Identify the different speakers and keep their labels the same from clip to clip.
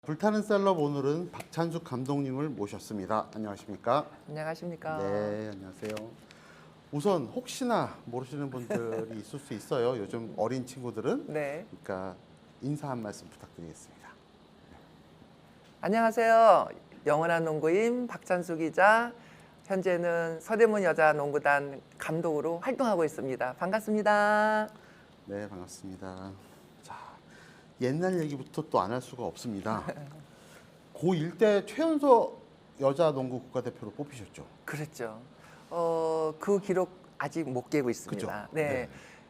Speaker 1: 불타는 셀럽 오늘은 박찬숙 감독님을 모셨습니다. 안녕하십니까?
Speaker 2: 안녕하십니까?
Speaker 1: 네, 안녕하세요. 우선 혹시나 모르시는 분들이 있을 수 있어요. 요즘 어린 친구들은.
Speaker 2: 네.
Speaker 1: 그러니까 인사 한 말씀 부탁드리겠습니다.
Speaker 2: 안녕하세요. 영원한 농구인 박찬숙이자 현재는 서대문 여자농구단 감독으로 활동하고 있습니다. 반갑습니다.
Speaker 1: 네, 반갑습니다. 자, 옛날 얘기부터 또 안 할 수가 없습니다. 고1 때 최연소 여자농구 국가대표로 뽑히셨죠?
Speaker 2: 그랬죠. 그 기록 아직 못 깨고 있습니다.
Speaker 1: 그죠?
Speaker 2: 네.
Speaker 1: 네.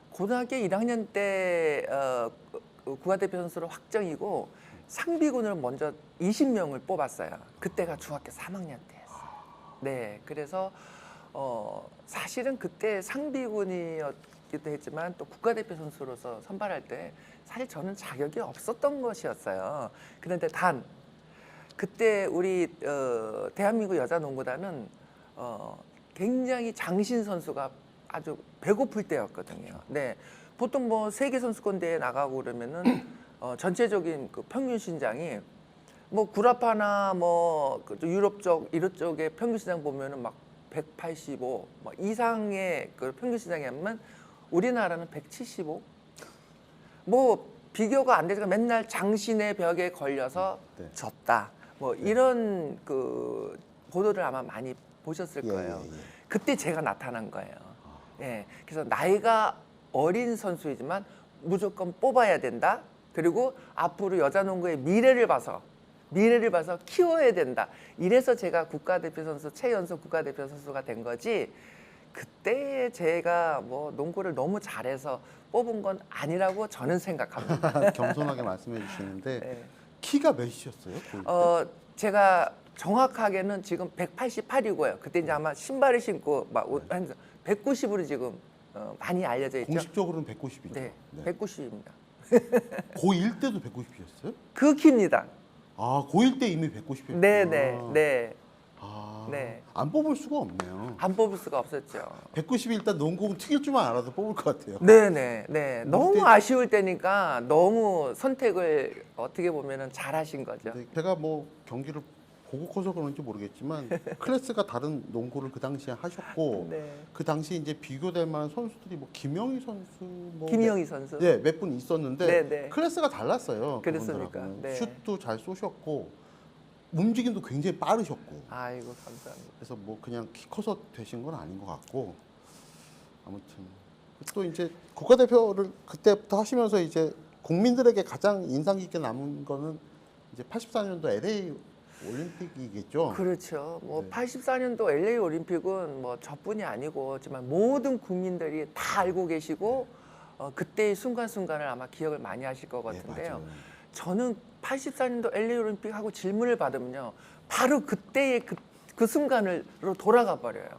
Speaker 2: 고등학교 1학년 때 국가대표 선수로 확정이고 상비군을 먼저 20명을 뽑았어요. 그때가 중학교 3학년 때였어요. 네. 그래서 사실은 그때 상비군이었기도 했지만 또 국가대표 선수로서 선발할 때 사실 저는 자격이 없었던 것이었어요. 그런데 단 그때 우리 대한민국 여자농구단은 굉장히 장신 선수가 아주 배고플 때였거든요. 네, 보통 뭐 세계 선수권 대회 나가고 그러면은 전체적인 그 평균 신장이 뭐 구라파나 뭐 유럽 쪽 이런 쪽의 평균 신장 보면은 막 185 뭐 이상의 그 평균 신장이 하면 우리나라는 175. 뭐 비교가 안 되니까 맨날 장신의 벽에 걸려서
Speaker 1: 네.
Speaker 2: 졌다. 뭐 이런 그 보도를 아마 많이 보셨을 거예요.
Speaker 1: 예.
Speaker 2: 그때 제가 나타난 거예요. 예. 그래서 나이가 어린 선수이지만 무조건 뽑아야 된다. 그리고 앞으로 여자농구의 미래를 봐서 키워야 된다. 이래서 제가 국가대표 선수 최연소 국가대표 선수가 된 거지. 그때 제가 뭐 농구를 너무 잘해서 뽑은 건 아니라고 저는 생각합니다.
Speaker 1: 겸손하게 말씀해 주시는데
Speaker 2: 네.
Speaker 1: 키가 몇이셨어요? 고1 때?
Speaker 2: 제가 정확하게는 지금 188이고요. 그때 이제 아마 신발을 신고 막 190으로 지금 많이 알려져 있죠.
Speaker 1: 공식적으로는 190이죠.
Speaker 2: 네, 190입니다.
Speaker 1: 고1 때도 190이었어요?
Speaker 2: 그 키입니다.
Speaker 1: 아, 고1 때 이미 190이었구나.
Speaker 2: 네, 네, 네.
Speaker 1: 아,
Speaker 2: 네.
Speaker 1: 안 뽑을 수가 없네요.
Speaker 2: 안 뽑을 수가 없었죠.
Speaker 1: 190이 일단 농구공 튀길 줄만 알아도 뽑을 것 같아요.
Speaker 2: 네, 네, 네. 너무
Speaker 1: 그때-
Speaker 2: 아쉬울 때니까 너무 선택을 어떻게 보면은 잘하신 거죠.
Speaker 1: 근데 제가 뭐 경기를 보고 커서 그런지 모르겠지만 클래스가 다른 농구를 그 당시에 하셨고
Speaker 2: 네.
Speaker 1: 그 당시 이제 비교될 만한 선수들이 뭐 김영희 선수 뭐
Speaker 2: 김영희 선수.
Speaker 1: 네, 몇 분 있었는데
Speaker 2: 네, 네.
Speaker 1: 클래스가 달랐어요.
Speaker 2: 그렇습니까?
Speaker 1: 그분들하고는.
Speaker 2: 네.
Speaker 1: 슛도 잘 쏘셨고 움직임도 굉장히 빠르셨고
Speaker 2: 아이고 감사합니다.
Speaker 1: 그래서 뭐 그냥 키 커서 되신 건 아닌 것 같고 아무튼 또 이제 국가대표를 그때부터 하시면서 이제 국민들에게 가장 인상 깊게 남은 거는 이제 84년도 LA 올림픽이겠죠.
Speaker 2: 그렇죠. 뭐
Speaker 1: 네.
Speaker 2: 84년도 LA 올림픽은 뭐 저뿐이 아니고 정말 모든 국민들이 다 알고 계시고 그때의 순간순간을 아마 기억을 많이 하실 것
Speaker 1: 네,
Speaker 2: 같은데요.
Speaker 1: 맞아요.
Speaker 2: 저는 84년도 LA 올림픽 하고 질문을 받으면요. 바로 그때의 그 순간으로 돌아가 버려요.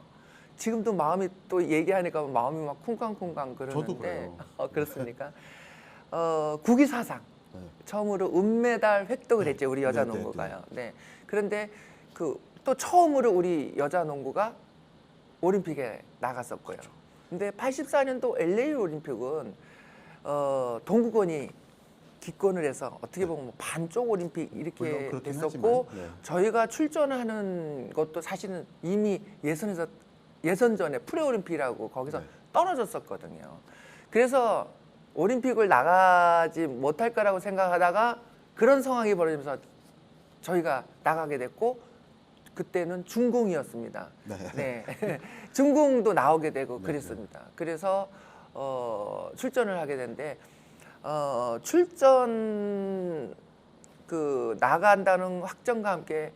Speaker 2: 지금도 마음이 또 얘기하니까 마음이 막 쿵쾅쿵쾅 그러는데
Speaker 1: 저도 그래요.
Speaker 2: 그렇습니까? 국위 사상
Speaker 1: 네.
Speaker 2: 처음으로 은메달 획득을
Speaker 1: 네.
Speaker 2: 했죠. 우리
Speaker 1: 네,
Speaker 2: 여자
Speaker 1: 네,
Speaker 2: 농구가요. 네. 그런데 또 처음으로 우리 여자 농구가 올림픽에 나갔었고요.
Speaker 1: 그렇죠.
Speaker 2: 근데 84년도 LA 올림픽은 동구권이 기권을 해서 어떻게 보면 뭐 반쪽 올림픽
Speaker 1: 물론
Speaker 2: 이렇게
Speaker 1: 그렇긴
Speaker 2: 됐었고
Speaker 1: 하지만, 네.
Speaker 2: 저희가 출전하는 것도 사실은 이미 예선전에 프레올림픽이라고 거기서
Speaker 1: 네.
Speaker 2: 떨어졌었거든요. 그래서 올림픽을 나가지 못할 거라고 생각하다가 그런 상황이 벌어지면서 저희가 나가게 됐고 그때는 중공이었습니다.
Speaker 1: 네.
Speaker 2: 네. 중공도 나오게 되고
Speaker 1: 네,
Speaker 2: 그랬습니다. 그래서 출전을 하게 됐는데 출전 나간다는 확정과 함께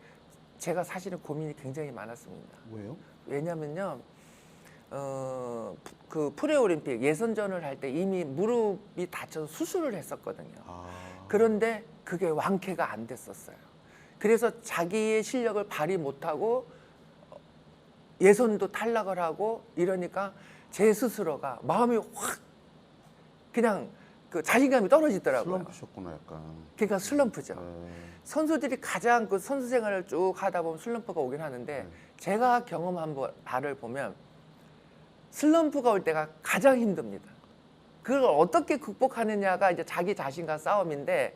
Speaker 2: 제가 사실은 고민이 굉장히 많았습니다.
Speaker 1: 왜요?
Speaker 2: 왜냐면요, 그 프레올림픽 예선전을 할 때 이미 무릎이 다쳐서 수술을 했었거든요.
Speaker 1: 아,
Speaker 2: 그런데 그게 완쾌가 안 됐었어요. 그래서 자기의 실력을 발휘 못하고 예선도 탈락을 하고 이러니까 제 스스로가 마음이 확 그냥 그 자신감이 떨어지더라고요.
Speaker 1: 슬럼프셨구나 약간.
Speaker 2: 그러니까 슬럼프죠.
Speaker 1: 네.
Speaker 2: 선수들이 가장 그 선수 생활을 쭉 하다 보면 슬럼프가 오긴 하는데 제가 경험한 바를 보면 슬럼프가 올 때가 가장 힘듭니다. 그걸 어떻게 극복하느냐가 이제 자기 자신과 싸움인데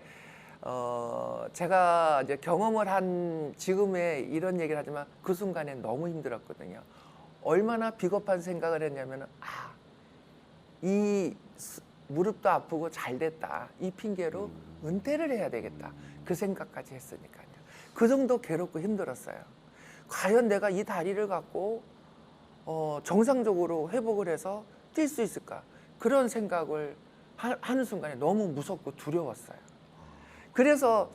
Speaker 2: 제가 이제 경험을 한 지금의 이런 얘기를 하지만 그 순간에 너무 힘들었거든요. 얼마나 비겁한 생각을 했냐면 이 무릎도 아프고 잘 됐다. 이 핑계로 은퇴를 해야 되겠다. 그 생각까지 했으니까요. 그 정도 괴롭고 힘들었어요. 과연 내가 이 다리를 갖고 정상적으로 회복을 해서 뛸 수 있을까? 그런 생각을 하는 순간에 너무 무섭고 두려웠어요. 그래서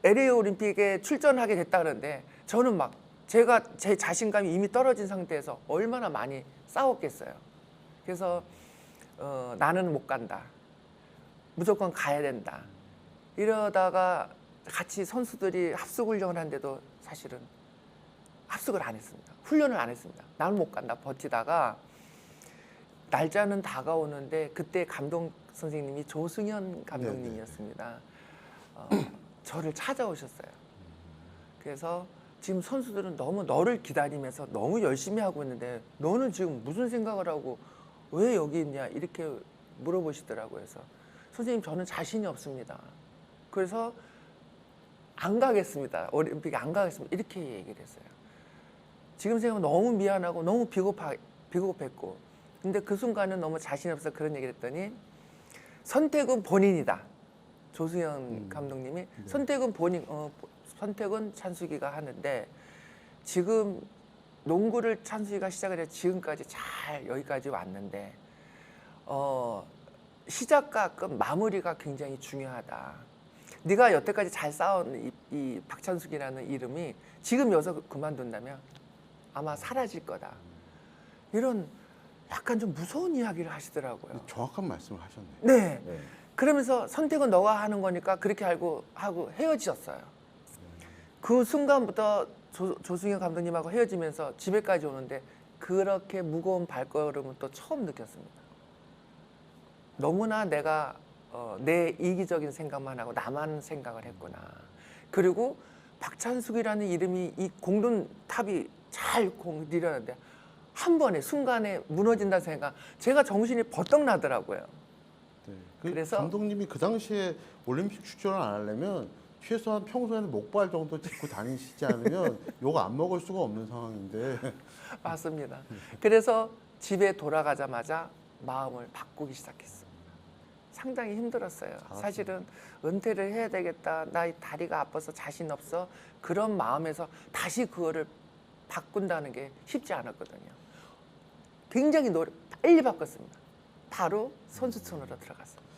Speaker 2: LA 올림픽에 출전하게 됐다 그러는데 저는 막 제가 제 자신감이 이미 떨어진 상태에서 얼마나 많이 싸웠겠어요. 그래서 나는 못 간다. 무조건 가야 된다. 이러다가 같이 선수들이 합숙 훈련을 하는데도 사실은 합숙을 안 했습니다. 훈련을 안 했습니다. 나는 못 간다. 버티다가 날짜는 다가오는데 그때 감독 선생님이 조승현 감독님이었습니다. 저를 찾아오셨어요. 그래서 지금 선수들은 너무 너를 기다리면서 너무 열심히 하고 있는데 너는 지금 무슨 생각을 하고 왜 여기 있냐 이렇게 물어보시더라고요. 그래서 선생님 저는 자신이 없습니다. 그래서 안 가겠습니다. 올림픽에 안 가겠습니다. 이렇게 얘기를 했어요. 지금 생각하면 너무 미안하고 너무 비겁했고 근데 그 순간은 너무 자신이 없어서 그런 얘기를 했더니 선택은 본인이다. 조승현 감독님이 선택은 선택은 찬숙이가 하는데 지금 농구를 찬숙이가 시작을 해서 지금까지 잘 여기까지 왔는데 시작과 끝 마무리가 굉장히 중요하다. 네가 여태까지 잘 쌓은 이 박찬숙이라는 이름이 지금 여기서 그만둔다면 아마 사라질 거다. 이런 약간 좀 무서운 이야기를 하시더라고요.
Speaker 1: 정확한 말씀을 하셨네요.
Speaker 2: 네.
Speaker 1: 네.
Speaker 2: 그러면서 선택은 너가 하는 거니까 그렇게 하고 헤어지셨어요. 그 순간부터 조승현 감독님하고 헤어지면서 집에까지 오는데 그렇게 무거운 발걸음은 또 처음 느꼈습니다. 너무나 내가 내 이기적인 생각만 하고 나만 생각을 했구나. 그리고 박찬숙이라는 이름이 이 공든탑이 잘 공들였는데 한 번에 순간에 무너진다는 생각 제가 정신이 버떡 나더라고요.
Speaker 1: 네.
Speaker 2: 그래서
Speaker 1: 감독님이 그 당시에 올림픽 출전을 안 하려면 최소한 평소에는 목발 정도 짚고 다니시지 않으면 욕 안 먹을 수가 없는 상황인데.
Speaker 2: 맞습니다. 그래서 집에 돌아가자마자 마음을 바꾸기 시작했습니다. 상당히 힘들었어요. 사실은 은퇴를 해야 되겠다. 나 이 다리가 아파서 자신 없어. 그런 마음에서 다시 그거를 바꾼다는 게 쉽지 않았거든요. 굉장히 빨리 바꿨습니다. 바로 선수촌으로 들어갔습니다.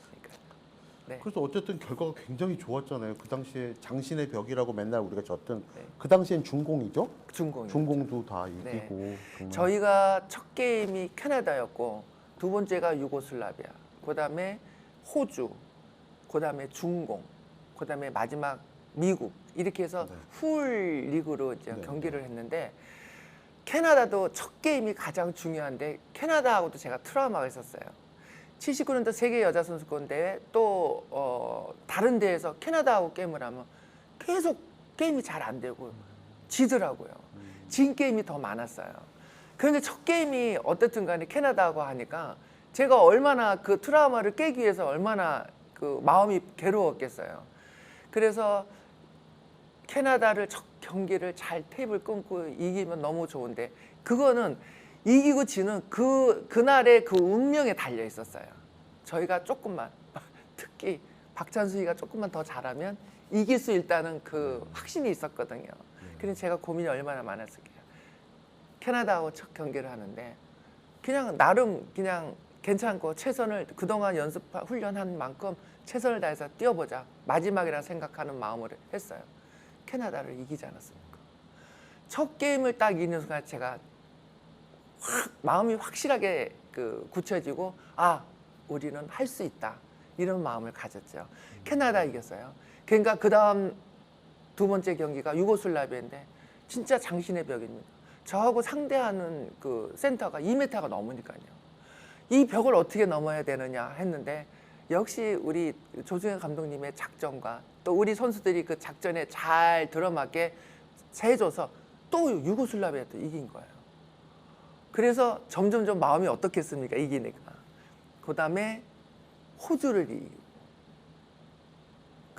Speaker 2: 네.
Speaker 1: 그래서 어쨌든 결과가 굉장히 좋았잖아요. 그 당시에 장신의 벽이라고 맨날 우리가 졌던
Speaker 2: 네.
Speaker 1: 그 당시엔 중공이죠?
Speaker 2: 중공이요.
Speaker 1: 중공도 다 이기고. 정말.
Speaker 2: 저희가 첫 게임이 캐나다였고 두 번째가 유고슬라비아, 그다음에 호주, 그다음에 중공, 그다음에 마지막 미국 이렇게 해서 풀 리그로 이제 경기를 했는데 캐나다도 첫 게임이 가장 중요한데 캐나다하고도 제가 트라우마가 있었어요. 79년도 세계 여자 선수권 대회 또 다른 대회에서 캐나다하고 게임을 하면 계속 게임이 잘 안 되고 지더라고요. 진 게임이 더 많았어요. 그런데 첫 게임이 어떻든 간에 캐나다하고 하니까 제가 얼마나 그 트라우마를 깨기 위해서 얼마나 그 마음이 괴로웠겠어요. 그래서 캐나다를 첫 경기를 잘 테이블 끊고 이기면 너무 좋은데 그거는 이기고 지는 그날의 그 운명에 달려 있었어요. 저희가 조금만 특히 박찬수이가 조금만 더 잘하면 이길 수 있다는 그 확신이 있었거든요. 그래서 제가 고민이 얼마나 많았을까요. 캐나다하고 첫 경기를 하는데 그냥 나름 그냥 괜찮고 최선을 그동안 훈련한 만큼 최선을 다해서 뛰어보자. 마지막이라 생각하는 마음으로 했어요. 캐나다를 이기지 않았습니까? 첫 게임을 딱 이기는 순간 제가 마음이 확실하게 굳혀지고 우리는 할 수 있다. 이런 마음을 가졌죠. 캐나다 이겼어요. 그러니까 그 다음 두 번째 경기가 유고슬라비아인데 진짜 장신의 벽입니다. 저하고 상대하는 그 센터가 2m가 넘으니까요. 이 벽을 어떻게 넘어야 되느냐 했는데 역시 우리 조승현 감독님의 작전과 또 우리 선수들이 그 작전에 잘 들어맞게 해줘서 또 유고슬라비아 또 이긴 거예요. 그래서 점점점 마음이 어떻겠습니까? 이기니까. 그 다음에 호주를 이기고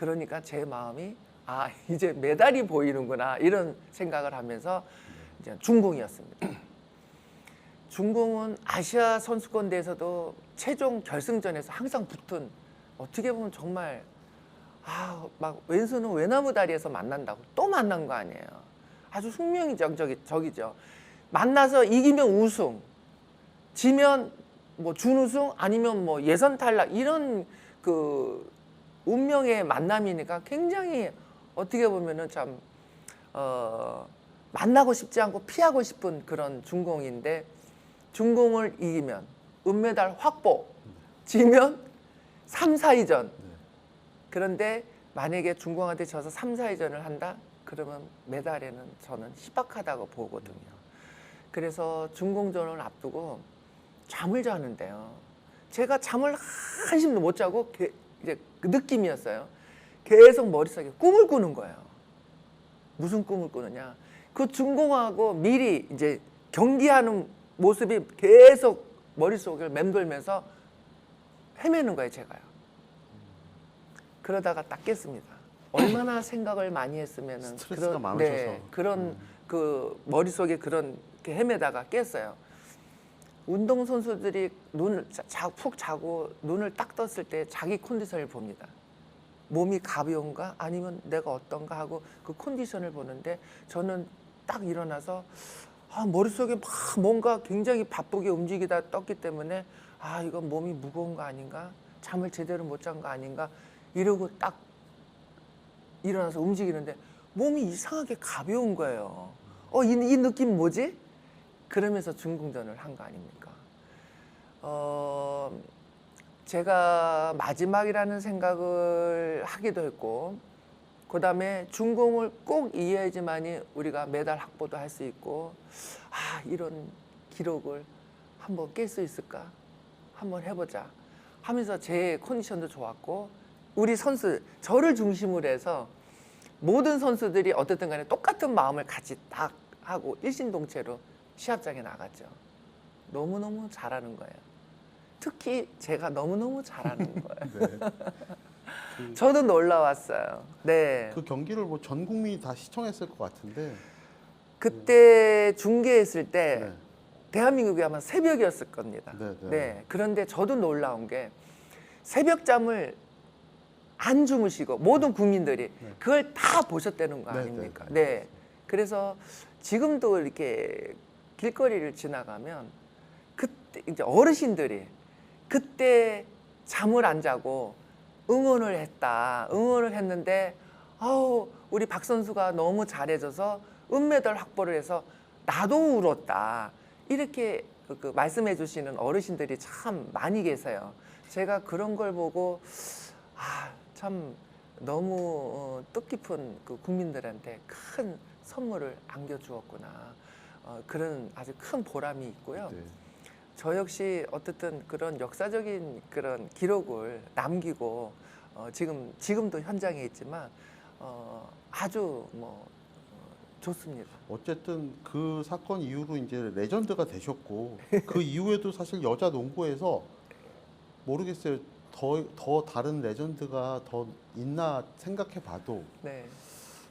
Speaker 2: 그러니까 제 마음이 아 이제 메달이 보이는구나 이런 생각을 하면서 이제 중공이었습니다. 중공은 아시아 선수권대회에서도 최종 결승전에서 항상 붙은 어떻게 보면 정말 막 왼수는 외나무 다리에서 만난다고 또 만난 거 아니에요. 아주 숙명적이죠. 만나서 이기면 우승, 지면 뭐 준우승 아니면 뭐 예선 탈락 이런 그 운명의 만남이니까 굉장히 어떻게 보면은 참 만나고 싶지 않고 피하고 싶은 그런 중공인데 중공을 이기면 은메달 확보, 지면 3, 4위전. 그런데 만약에 중공한테 져서 3, 4위전을 한다? 그러면 메달에는 저는 희박하다고 보거든요. 그래서 중공전을 앞두고 잠을 자는데요. 제가 잠을 한숨도 못 자고 이제 그 느낌이었어요. 계속 머릿속에 꿈을 꾸는 거예요. 무슨 꿈을 꾸느냐? 그 중공하고 미리 이제 경기하는 모습이 계속 머릿속을 맴돌면서 헤매는 거예요, 제가요. 그러다가 딱 깼습니다. 얼마나 생각을 많이 했으면은
Speaker 1: 스트레스가 많으셔서.
Speaker 2: 그런 그 머릿속에 그런 게 헤매다가 깼어요. 운동 선수들이 눈을 푹 자고 눈을 딱 떴을 때 자기 컨디션을 봅니다. 몸이 가벼운가 아니면 내가 어떤가 하고 그 컨디션을 보는데 저는 딱 일어나서 머릿속에 막 뭔가 굉장히 바쁘게 움직이다 떴기 때문에 이건 몸이 무거운 거 아닌가? 잠을 제대로 못 잔 거 아닌가? 이러고 딱 일어나서 움직이는데 몸이 이상하게 가벼운 거예요. 이 느낌 뭐지? 그러면서 중공전을 한 거 아닙니까? 제가 마지막이라는 생각을 하기도 했고 그 다음에 중공을 꼭 이겨야지만이 우리가 메달 확보도 할 수 있고 이런 기록을 한번 깰 수 있을까? 한번 해보자 하면서 제 컨디션도 좋았고 우리 선수 저를 중심으로 해서 모든 선수들이 어쨌든 간에 똑같은 마음을 같이 딱 하고 일심동체로 시합장에 나갔죠. 너무너무 잘하는 거예요. 특히 제가 너무너무 잘하는 거예요.
Speaker 1: 네.
Speaker 2: 저도 놀라웠어요. 네.
Speaker 1: 그 경기를 뭐 전 국민이 다 시청했을 것 같은데.
Speaker 2: 그때 중계했을 때
Speaker 1: 네.
Speaker 2: 대한민국이 아마 새벽이었을 겁니다.
Speaker 1: 네, 네.
Speaker 2: 네. 그런데 저도 놀라운 게 새벽잠을 안 주무시고 모든 국민들이 그걸 다 보셨다는 거
Speaker 1: 네,
Speaker 2: 아닙니까?
Speaker 1: 네,
Speaker 2: 네. 그래서 지금도 이렇게 길거리를 지나가면 그때 이제 어르신들이 그때 잠을 안 자고 응원을 했는데 우리 박 선수가 너무 잘해줘서 은메달 확보를 해서 나도 울었다. 이렇게 그 말씀해 주시는 어르신들이 참 많이 계세요. 제가 그런 걸 보고 참 너무 뜻깊은 그 국민들한테 큰 선물을 안겨주었구나. 그런 아주 큰 보람이 있고요.
Speaker 1: 네.
Speaker 2: 저 역시 어쨌든 그런 역사적인 그런 기록을 남기고 지금도 현장에 있지만 아주 좋습니다.
Speaker 1: 어쨌든 그 사건 이후로 이제 레전드가 되셨고 그 이후에도 사실 여자 농구에서 모르겠어요. 더 다른 레전드가 더 있나 생각해 봐도
Speaker 2: 네.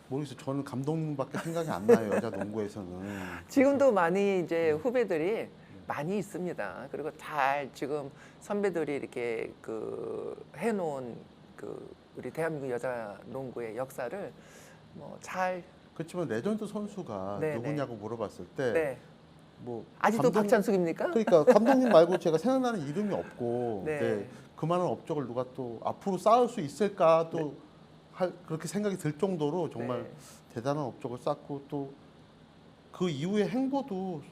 Speaker 1: 모르겠어요. 저는 감독님밖에 생각이 안 나요. 여자 농구에서는.
Speaker 2: 지금도 많이 이제 후배들이 많이 있습니다. 그리고 잘 지금 선배들이 이렇게 그 해놓은 그 우리 대한민국 여자 농구의 역사를 잘
Speaker 1: 그렇지만 레전드 선수가
Speaker 2: 네,
Speaker 1: 누구냐고 물어봤을 때
Speaker 2: 네.
Speaker 1: 뭐
Speaker 2: 아직도 박찬숙입니까?
Speaker 1: 그러니까 감독님 말고 제가 생각나는 이름이 없고
Speaker 2: 네.
Speaker 1: 네, 그만한 업적을 누가 또 앞으로 쌓을 수 있을까 또 그렇게 생각이 들 정도로 정말
Speaker 2: 네.
Speaker 1: 대단한 업적을 쌓고 또 그 이후의 행보도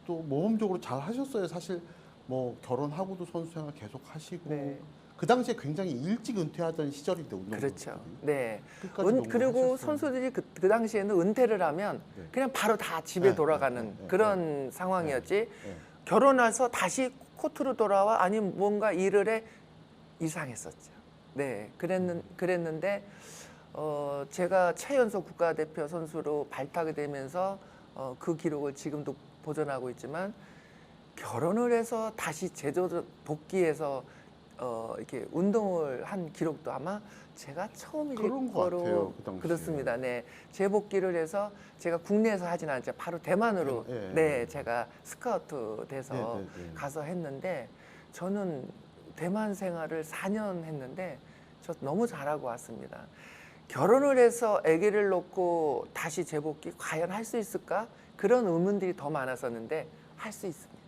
Speaker 1: 또 모범적으로 잘 하셨어요. 사실 뭐 결혼하고도 선수 생활 계속 하시고
Speaker 2: 네.
Speaker 1: 그 당시에 굉장히 일찍 은퇴하던 시절인데 운동
Speaker 2: 그렇죠. 네.
Speaker 1: 끝까지 농구를
Speaker 2: 그리고
Speaker 1: 하셨어요.
Speaker 2: 선수들이 그 당시에는 은퇴를 하면
Speaker 1: 네.
Speaker 2: 그냥 바로 다 집에
Speaker 1: 네,
Speaker 2: 돌아가는
Speaker 1: 네, 네,
Speaker 2: 그런 상황이었지.
Speaker 1: 네.
Speaker 2: 결혼해서 다시 코트로 돌아와 아니면 뭔가 일을 해 이상했었죠. 네. 그랬는데 제가 최연소 국가대표 선수로 발탁이 되면서 그 기록을 지금도 보존하고 있지만 결혼을 해서 다시 제조 복귀해서 이렇게 운동을 한 기록도 아마 제가 처음일
Speaker 1: 그런 것
Speaker 2: 거로
Speaker 1: 같아요, 그 당시에.
Speaker 2: 그렇습니다. 네, 재복귀를 해서 제가 국내에서 하진 않았죠. 바로 대만으로
Speaker 1: 예, 예.
Speaker 2: 네, 제가 스카우트 돼서
Speaker 1: 네, 네, 네.
Speaker 2: 가서 했는데 저는 대만 생활을 4년 했는데 저 너무 잘하고 왔습니다. 결혼을 해서 아기를 놓고 다시 재복귀 과연 할 수 있을까? 그런 의문들이 더 많았었는데 할 수 있습니다.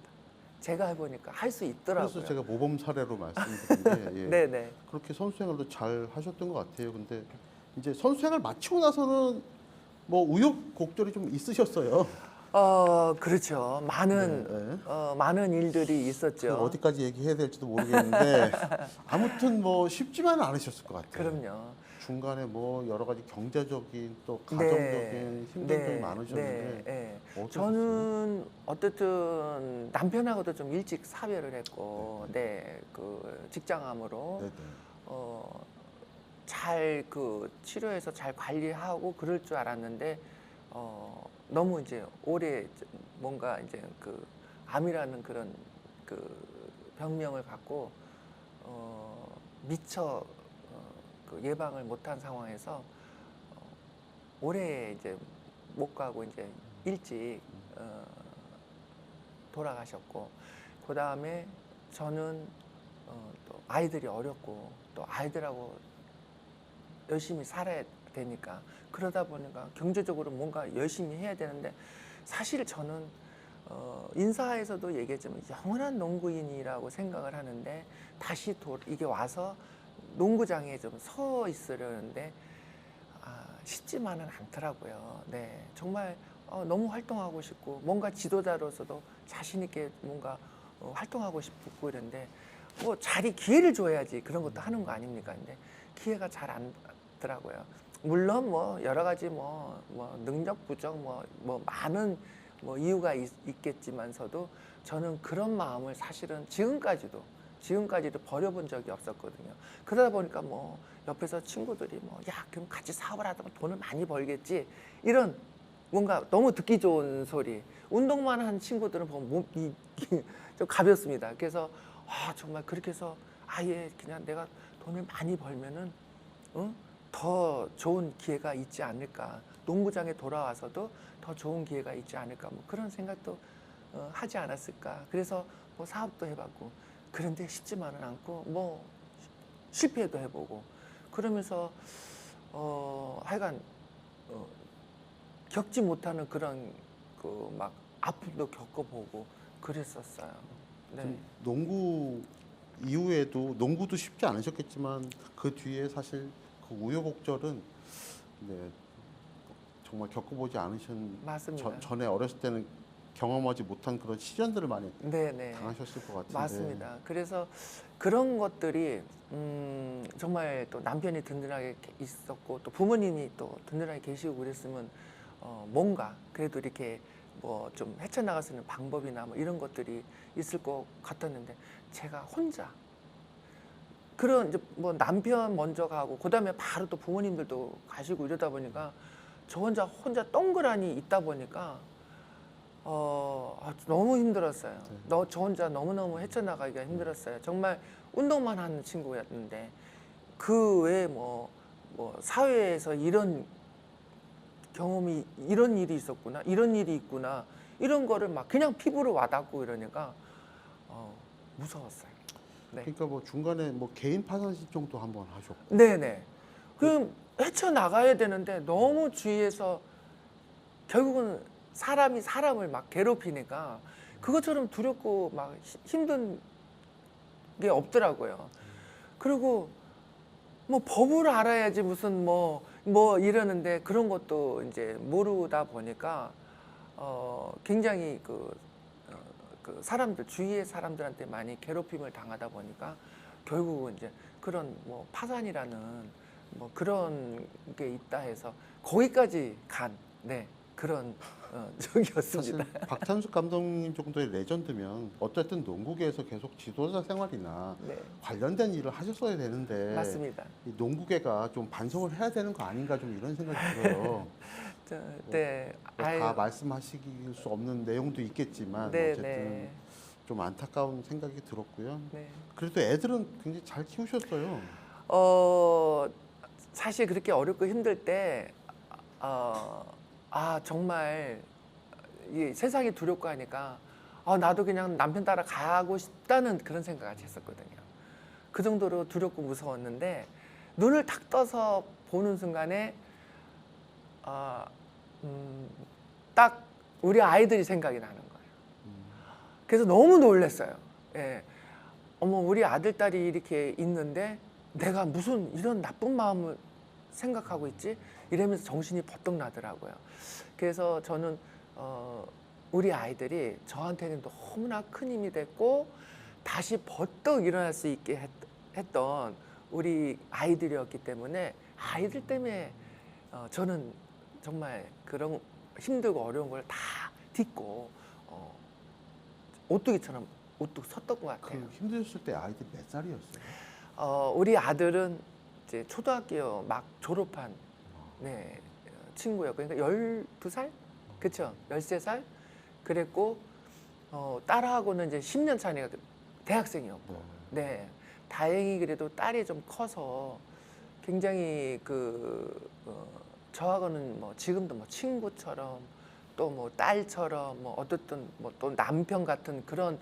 Speaker 2: 제가 해보니까 할 수 있더라고요.
Speaker 1: 그래서 제가 모범 사례로 말씀드린 게 예.
Speaker 2: 네네.
Speaker 1: 그렇게 선수 생활도 잘 하셨던 것 같아요. 근데 이제 선수 생활 마치고 나서는 뭐 우여곡절이 좀 있으셨어요.
Speaker 2: 그렇죠. 많은
Speaker 1: 네, 네.
Speaker 2: 많은 일들이
Speaker 1: 그
Speaker 2: 있었죠.
Speaker 1: 어디까지 얘기해야 될지도 모르겠는데 아무튼 뭐 쉽지만은 않으셨을 것 같아요.
Speaker 2: 그럼요.
Speaker 1: 중간에 뭐 여러 가지 경제적인 또
Speaker 2: 네.
Speaker 1: 가정적인 힘든 점이
Speaker 2: 네.
Speaker 1: 많으셨는데
Speaker 2: 네.
Speaker 1: 어떠셨어요?
Speaker 2: 저는 어쨌든 남편하고도 좀 일찍 사별을 했고, 네, 그 직장암으로
Speaker 1: 네네.
Speaker 2: 잘 그 치료해서 잘 관리하고 그럴 줄 알았는데 너무 이제 오래 뭔가 이제 그 암이라는 그런 그 병명을 갖고 미처 그 예방을 못한 상황에서 올해 이제 못 가고 이제 일찍 돌아가셨고, 그 다음에 저는 또 아이들이 어렸고 또 아이들하고 열심히 살아야 되니까, 그러다 보니까 경제적으로 뭔가 열심히 해야 되는데, 사실 저는 인사에서도 얘기했지만 영원한 농구인이라고 생각을 하는데, 다시 이게 와서 농구장에 좀 서 있으려는데 쉽지만은 않더라고요. 네, 정말 너무 활동하고 싶고 뭔가 지도자로서도 자신 있게 뭔가 활동하고 싶고 이런데 뭐 자리 기회를 줘야지 그런 것도 하는 거 아닙니까? 근데 기회가 잘 안 더라고요. 물론 뭐 여러 가지 뭐 능력 부족 뭐 많은 뭐 이유가 있겠지만서도 저는 그런 마음을 사실은 지금까지도 버려본 적이 없었거든요. 그러다 보니까 뭐 옆에서 친구들이 뭐 야 그럼 같이 사업을 하다가 돈을 많이 벌겠지, 이런 뭔가 너무 듣기 좋은 소리. 운동만 한 친구들은 보면 몸이 좀 가볍습니다. 그래서 정말 그렇게 해서 아예 그냥 내가 돈을 많이 벌면은 더 좋은 기회가 있지 않을까, 농구장에 돌아와서도 더 좋은 기회가 있지 않을까, 뭐 그런 생각도 하지 않았을까. 그래서 뭐 사업도 해봤고, 그런데 쉽지만은 않고 뭐 실패도 해보고 그러면서 하여간 겪지 못하는 그런 그 막 아픔도 겪어보고 그랬었어요. 네.
Speaker 1: 좀 농구 이후에도 농구도 쉽지 않으셨겠지만 그 뒤에 사실 그 우여곡절은 네, 정말 겪어보지 않으신
Speaker 2: 맞습니다.
Speaker 1: 전에 어렸을 때는 경험하지 못한 그런 시련들을 많이
Speaker 2: 네네.
Speaker 1: 당하셨을 것 같은데
Speaker 2: 맞습니다. 그래서 그런 것들이 정말 또 남편이 든든하게 있었고 또 부모님이 또 든든하게 계시고 그랬으면 뭔가 그래도 이렇게 뭐 좀 헤쳐나갈 수 있는 방법이나 뭐 이런 것들이 있을 것 같았는데, 제가 혼자 그런 이제 뭐 남편 먼저 가고 그다음에 바로 또 부모님들도 가시고 이러다 보니까 저 혼자 동그라니 있다 보니까 너무 힘들었어요. 저 혼자 너무너무 헤쳐나가기가 힘들었어요. 정말 운동만 하는 친구였는데 그 외에 뭐 사회에서 이런 경험이, 이런 일이 있었구나, 이런 일이 있구나, 이런 거를 막 그냥 피부로 와닿고 이러니까 무서웠어요. 네.
Speaker 1: 그러니까 뭐 중간에 뭐 개인 파산 신청도 한번 하셨고
Speaker 2: 네네. 그럼 헤쳐나가야 되는데 너무 주위에서 결국은 사람이 사람을 막 괴롭히니까 그것처럼 두렵고 막 힘든 게 없더라고요. 그리고 뭐 법을 알아야지 무슨 뭐 이러는데 그런 것도 이제 모르다 보니까 굉장히 그 사람들, 주위의 사람들한테 많이 괴롭힘을 당하다 보니까 결국은 이제 그런 뭐 파산이라는 뭐 그런 게 있다 해서 거기까지 간 그런 적이었습니다.
Speaker 1: 사실 박찬숙 감독님 정도의 레전드면 어쨌든 농구계에서 계속 지도자 생활이나
Speaker 2: 네,
Speaker 1: 관련된 일을 하셨어야 되는데
Speaker 2: 맞습니다.
Speaker 1: 이 농구계가 좀 반성을 해야 되는 거 아닌가 좀 이런 생각이 들어요.
Speaker 2: 네,
Speaker 1: 뭐 다 말씀하실 수 없는 내용도 있겠지만
Speaker 2: 네,
Speaker 1: 어쨌든
Speaker 2: 네.
Speaker 1: 좀 안타까운 생각이 들었고요.
Speaker 2: 네.
Speaker 1: 그래도 애들은 굉장히 잘 키우셨어요.
Speaker 2: 사실 그렇게 어렵고 힘들 때, 정말 이 세상이 두렵고 하니까, 나도 그냥 남편 따라 가고 싶다는 그런 생각을 했었거든요. 그 정도로 두렵고 무서웠는데, 눈을 탁 떠서 보는 순간에, 딱 우리 아이들이 생각이 나는 거예요. 그래서 너무 놀랐어요. 예. 어머, 우리 아들, 딸이 이렇게 있는데 내가 무슨 이런 나쁜 마음을 생각하고 있지? 이러면서 정신이 버떡 나더라고요. 그래서 저는 우리 아이들이 저한테는 너무나 큰 힘이 됐고 다시 버떡 일어날 수 있게 했던 우리 아이들이었기 때문에 아이들 때문에 저는 정말 그런 힘들고 어려운 걸 다 딛고 오뚜기처럼 우뚝 섰던 것 같아요.
Speaker 1: 그 힘드셨을 때 아이들 몇 살이었어요?
Speaker 2: 우리 아들은 이제 초등학교 막 졸업한 친구였고, 그러니까 12살? 그쵸? 13살? 그랬고, 딸하고는 이제 10년 차니까 대학생이었고, 네. 다행히 그래도 딸이 좀 커서 굉장히 저하고는 뭐 지금도 뭐 친구처럼 또 뭐 딸처럼 뭐 어떻든 뭐 또 남편 같은 그런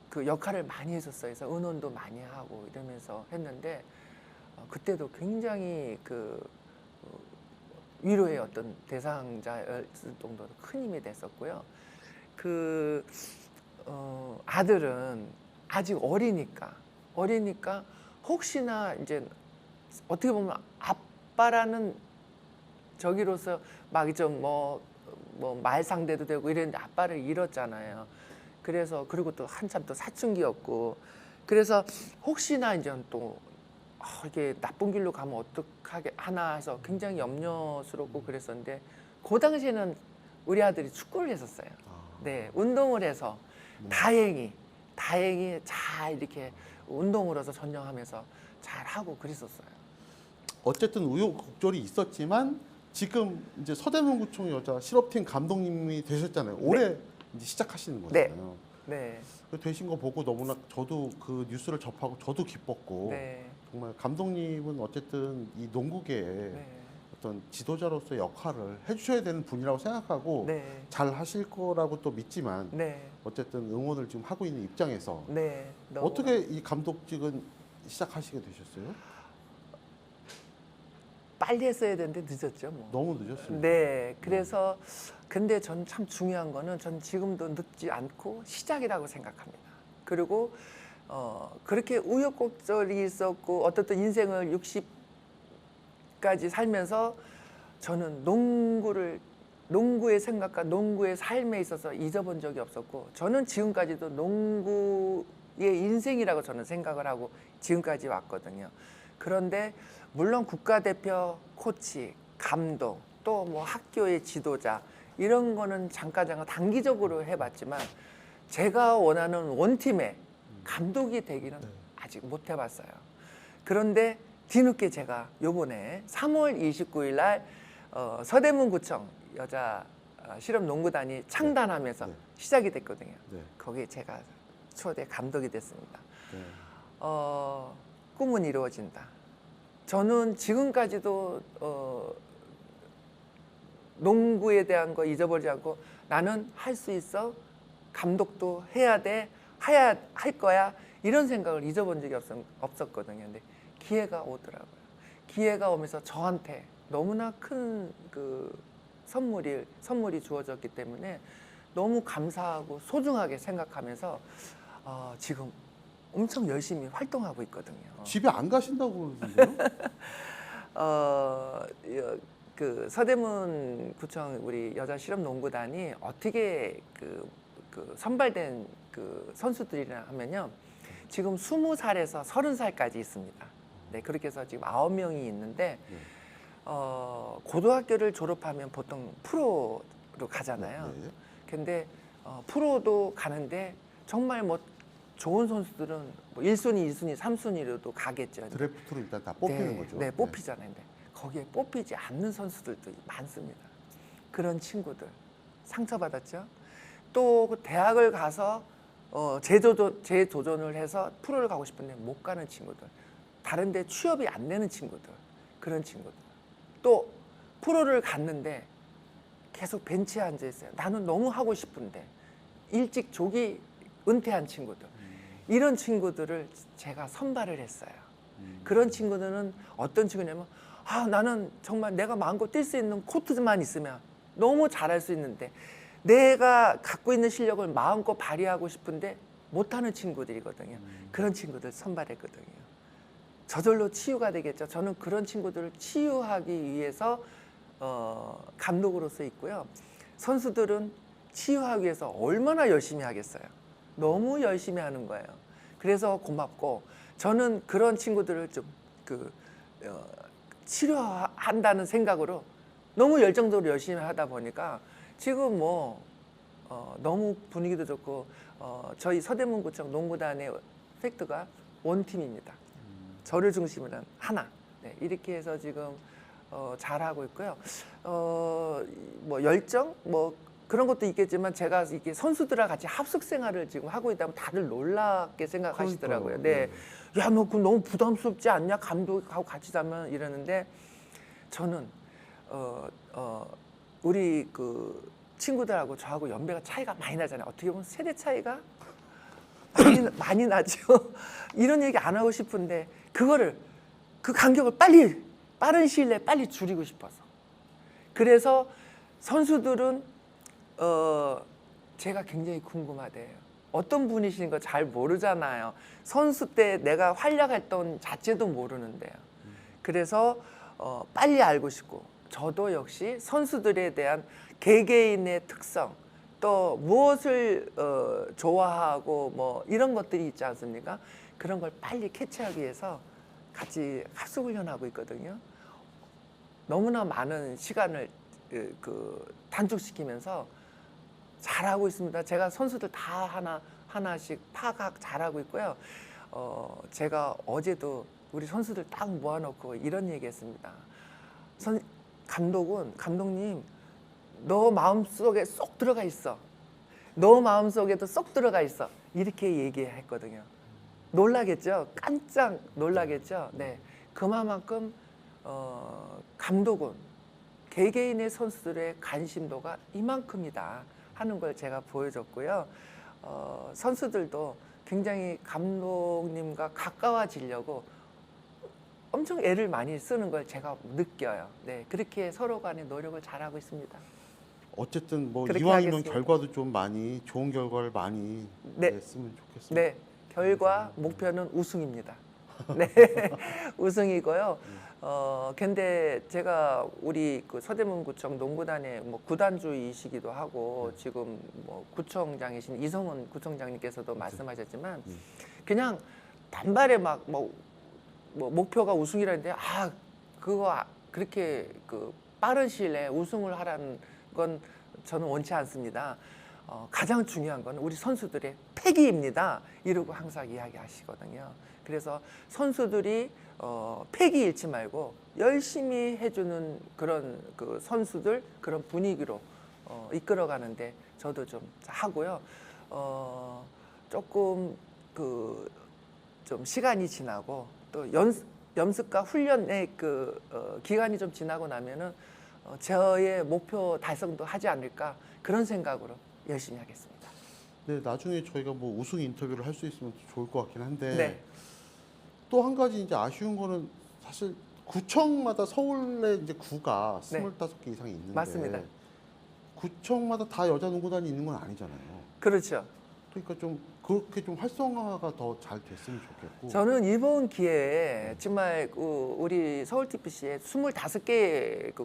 Speaker 2: 그 역할을 많이 했었어요. 그래서 의논도 많이 하고 이러면서 했는데 그때도 굉장히 위로의 어떤 대상자였을 정도로 큰 힘이 됐었고요. 아들은 아직 어리니까 혹시나 이제 어떻게 보면 아빠라는 저기로서 막 좀 뭐 말상대도 되고 이랬는데 아빠를 잃었잖아요. 그래서 그리고 또 한참 또 사춘기였고 그래서 혹시나 이제 또 이게 나쁜 길로 가면 어떡하게 하나 해서 굉장히 염려스럽고 그랬었는데 그 당시에는 우리 아들이 축구를 했었어요. 네, 운동을 해서 다행히 잘 이렇게 운동으로서 전념하면서 잘 하고 그랬었어요.
Speaker 1: 어쨌든 우여곡절이 있었지만 지금 이제 서대문구청 여자 실업팀 감독님이 되셨잖아요. 올해 이제 시작하시는 거잖아요.
Speaker 2: 네.
Speaker 1: 되신 거 보고 너무나 저도 그 뉴스를 접하고 저도 기뻤고
Speaker 2: 네.
Speaker 1: 정말 감독님은 어쨌든 이 농구계에
Speaker 2: 네.
Speaker 1: 어떤 지도자로서의 역할을 해주셔야 되는 분이라고 생각하고
Speaker 2: 네.
Speaker 1: 잘 하실 거라고 또 믿지만
Speaker 2: 네.
Speaker 1: 어쨌든 응원을 지금 하고 있는 입장에서
Speaker 2: 네.
Speaker 1: 어떻게 이 감독직은 시작하시게 되셨어요?
Speaker 2: 빨리 했어야 되는데 늦었죠, 뭐.
Speaker 1: 너무 늦었습니다.
Speaker 2: 네. 그래서 근데 전 참 중요한 거는 전 지금도 늦지 않고 시작이라고 생각합니다. 그리고 그렇게 우여곡절이 있었고 어떻든 인생을 60까지 살면서 저는 농구의 생각과 농구의 삶에 있어서 잊어본 적이 없었고 저는 지금까지도 농구의 인생이라고 저는 생각을 하고 지금까지 왔거든요. 그런데 물론 국가대표 코치, 감독, 또 뭐 학교의 지도자 이런 거는 잠깐 단기적으로 해봤지만 제가 원하는 원팀의 감독이 되기는 아직 못 해봤어요. 그런데 뒤늦게 제가 요번에 3월 29일 날 서대문구청 여자 실업농구단이 창단하면서 시작이 됐거든요. 거기에 제가 초대 감독이 됐습니다. 꿈은 이루어진다. 저는 지금까지도 농구에 대한 거 잊어버리지 않고 나는 할 수 있어. 감독도 해야 돼. 할 거야. 이런 생각을 잊어본 적이 없었거든요. 근데 기회가 오더라고요. 기회가 오면서 저한테 너무나 큰 선물이 주어졌기 때문에 너무 감사하고 소중하게 생각하면서 지금 엄청 열심히 활동하고 있거든요.
Speaker 1: 집에 안 가신다고 그러는데요?
Speaker 2: 그 서대문 구청 우리 여자 실업농구단이 어떻게 선발된 선수들이라 하면요. 지금 20살에서 30살까지 있습니다. 네, 그렇게 해서 지금 9명이 있는데 고등학교를 졸업하면 보통 프로로 가잖아요. 근데 프로도 가는데 정말 뭐 좋은 선수들은 뭐 1순위, 2순위, 3순위로도 가겠죠.
Speaker 1: 드래프트로 일단 다 뽑히는 거죠.
Speaker 2: 네, 뽑히잖아요. 근데 거기에 뽑히지 않는 선수들도 많습니다. 그런 친구들 상처받았죠. 또 그 대학을 가서 재도전을 해서 프로를 가고 싶은데 못 가는 친구들, 다른 데 취업이 안 되는 친구들, 그런 친구들, 또 프로를 갔는데 계속 벤치에 앉아 있어요. 나는 너무 하고 싶은데 일찍 조기 은퇴한 친구들, 이런 친구들을 제가 선발을 했어요. 그런 친구들은 어떤 친구냐면, 나는 정말 내가 마음껏 뛸 수 있는 코트만 있으면 너무 잘할 수 있는데 내가 갖고 있는 실력을 마음껏 발휘하고 싶은데 못하는 친구들이거든요. 그런 친구들 선발했거든요. 저절로 치유가 되겠죠. 저는 그런 친구들을 치유하기 위해서 감독으로서 있고요. 선수들은 치유하기 위해서 얼마나 열심히 하겠어요. 너무 열심히 하는 거예요. 그래서 고맙고, 저는 그런 친구들을 좀 치료한다는 생각으로 너무 열정적으로 열심히 하다 보니까 지금 너무 분위기도 좋고, 저희 서대문구청 농구단의 팩트가 원팀입니다. 저를 중심으로 한 하나. 네, 이렇게 해서 지금 잘하고 있고요. 열정 그런 것도 있겠지만, 제가 이렇게 선수들과 같이 합숙 생활을 지금 하고 있다면 다들 놀랍게 생각하시더라고요. 네. 야, 너 그거 너무 부담스럽지 않냐? 감독하고 같이 자면, 이러는데, 저는 우리 그 친구들하고 저하고 연배가 차이가 많이 나잖아요. 어떻게 보면 세대 차이가 많이 나죠. 이런 얘기 안 하고 싶은데 그 간격을 빠른 시일 내에 빨리 줄이고 싶어서. 그래서 선수들은 제가 굉장히 궁금하대요. 어떤 분이신 거 잘 모르잖아요. 선수 때 내가 활약했던 자체도 모르는데요. 그래서 빨리 알고 싶고, 저도 역시 선수들에 대한 개개인의 특성, 또 무엇을 좋아하고 이런 것들이 있지 않습니까? 그런 걸 빨리 캐치하기 위해서 같이 합숙훈련하고 있거든요. 너무나 많은 시간을 단축시키면서 잘하고 있습니다. 제가 선수들 다 하나씩 파악 잘하고 있고요. 제가 어제도 우리 선수들 딱 모아놓고 이런 얘기했습니다. 감독님, 너 마음속에 쏙 들어가 있어. 너 마음속에도 쏙 들어가 있어. 이렇게 얘기했거든요. 놀라겠죠? 깜짝 놀라겠죠? 네. 그만큼 감독은 개개인의 선수들의 관심도가 이만큼이다 하는 걸 제가 보여줬고요. 선수들도 굉장히 감독님과 가까워지려고 엄청 애를 많이 쓰는 걸 제가 느껴요. 네, 그렇게 서로 간에 노력을 잘하고 있습니다.
Speaker 1: 어쨌든
Speaker 2: 그렇게
Speaker 1: 이왕이면
Speaker 2: 하겠습니다.
Speaker 1: 결과도 좀 많이 좋은 결과를 많이
Speaker 2: 네.
Speaker 1: 냈으면 좋겠습니다.
Speaker 2: 네, 결과 목표는 우승입니다. 네, 우승이고요. 근데 제가 우리 그 서대문구청 농구단의 구단주이시기도 하고, 지금 구청장이신 이성훈 구청장님께서도 말씀하셨지만, 그냥 단발에 목표가 우승이라는데, 그렇게 빠른 시일 내에 우승을 하라는 건 저는 원치 않습니다. 가장 중요한 건 우리 선수들의 패기입니다. 이러고 항상 이야기하시거든요. 그래서 선수들이 패기 잃지 말고 열심히 해주는 그런 선수들, 그런 분위기로 이끌어가는데 저도 좀 하고요. 조금 좀 시간이 지나고 또 연습과 훈련의 기간이 좀 지나고 나면은 저의 목표 달성도 하지 않을까, 그런 생각으로 열심히 하겠습니다.
Speaker 1: 네, 나중에 저희가 우승 인터뷰를 할 수 있으면 좋을 것 같긴 한데,
Speaker 2: 네.
Speaker 1: 또 한 가지 이제 아쉬운 거는, 사실 구청마다 서울에 이제 구가
Speaker 2: 네.
Speaker 1: 25개 이상이 있는데,
Speaker 2: 맞습니다.
Speaker 1: 구청마다 다 여자 농구단이 있는 건 아니잖아요.
Speaker 2: 그렇죠.
Speaker 1: 그러니까 좀 그렇게 좀 활성화가 더 잘 됐으면 좋겠고.
Speaker 2: 저는 이번 기회에 정말 우리 서울TPC에 25개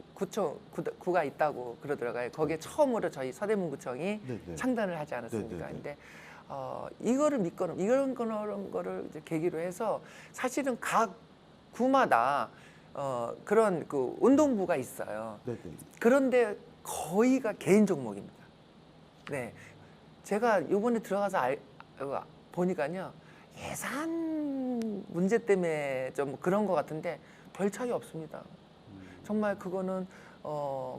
Speaker 2: 구가 있다고 그러더라고요. 거기에 처음으로 저희 서대문구청이
Speaker 1: 네네.
Speaker 2: 창단을 하지 않았습니까?
Speaker 1: 네네네.
Speaker 2: 근데 이거를 믿거나 이런 거를 이제 계기로 해서, 사실은 각 구마다 그런 운동부가 있어요.
Speaker 1: 네네.
Speaker 2: 그런데 거의가 개인 종목입니다. 네, 제가 이번에 들어가서 보니까요, 예산 문제 때문에 좀 그런 것 같은데 별 차이 없습니다. 정말 그거는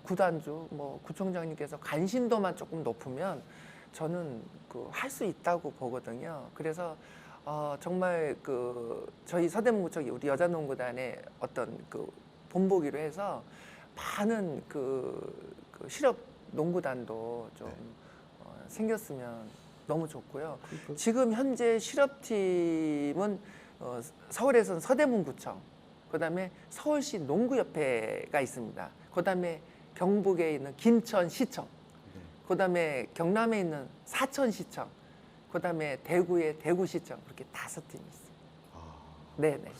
Speaker 2: 구단주 구청장님께서 관심도만 조금 높으면 저는 그 할 수 있다고 보거든요. 그래서 정말 그 저희 서대문구청이 우리 여자농구단의 어떤 그 본보기로 해서 많은 그 실업 농구단도 좀
Speaker 1: 네.
Speaker 2: 생겼으면 너무 좋고요.
Speaker 1: 그러니까
Speaker 2: 지금 현재 실업팀은 서울에서는 서대문구청, 그다음에 서울시 농구협회가 있습니다. 그다음에 경북에 있는 김천시청,
Speaker 1: 네.
Speaker 2: 그다음에 경남에 있는 사천시청, 그다음에 대구의 대구시청, 그렇게 5팀이 있습니다.
Speaker 1: 아,
Speaker 2: 네네.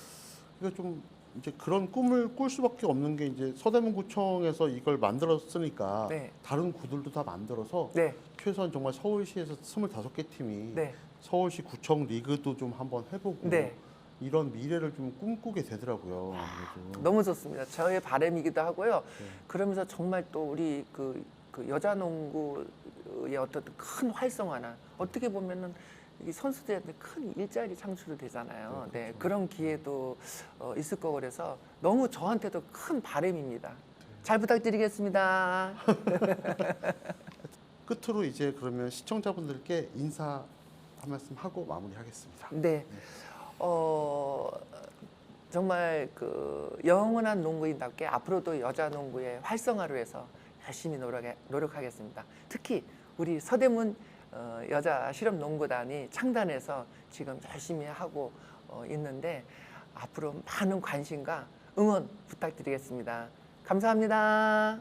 Speaker 1: 그러니까 좀 이제 그런 꿈을 꿀 수밖에 없는 게 이제 서대문구청에서 이걸 만들었으니까
Speaker 2: 네.
Speaker 1: 다른 구들도 다 만들어서
Speaker 2: 네.
Speaker 1: 최소한 정말 서울시에서 25개 팀이
Speaker 2: 네.
Speaker 1: 서울시 구청 리그도 좀 한번 해보고
Speaker 2: 네.
Speaker 1: 이런 미래를 좀 꿈꾸게 되더라고요. 그래서
Speaker 2: 너무 좋습니다. 저의 바람이기도 하고요.
Speaker 1: 네.
Speaker 2: 그러면서 정말 또 우리 그 여자 농구의 어떤 큰 활성화나 어떻게 보면은 이 선수들한테 큰 일자리 창출이 되잖아요.
Speaker 1: 네,
Speaker 2: 네,
Speaker 1: 그렇죠.
Speaker 2: 그런 기회도 있을 거고 그래서 너무 저한테도 큰 바람입니다. 잘 부탁드리겠습니다.
Speaker 1: 끝으로 이제 그러면 시청자분들께 인사 한 말씀 하고 마무리하겠습니다.
Speaker 2: 네. 정말 그 영원한 농구인답게 앞으로도 여자 농구의 활성화를 위해서 열심히 노력하겠습니다. 특히 우리 서대문 여자 실업 농구단이 창단해서 지금 열심히 하고 있는데 앞으로 많은 관심과 응원 부탁드리겠습니다. 감사합니다.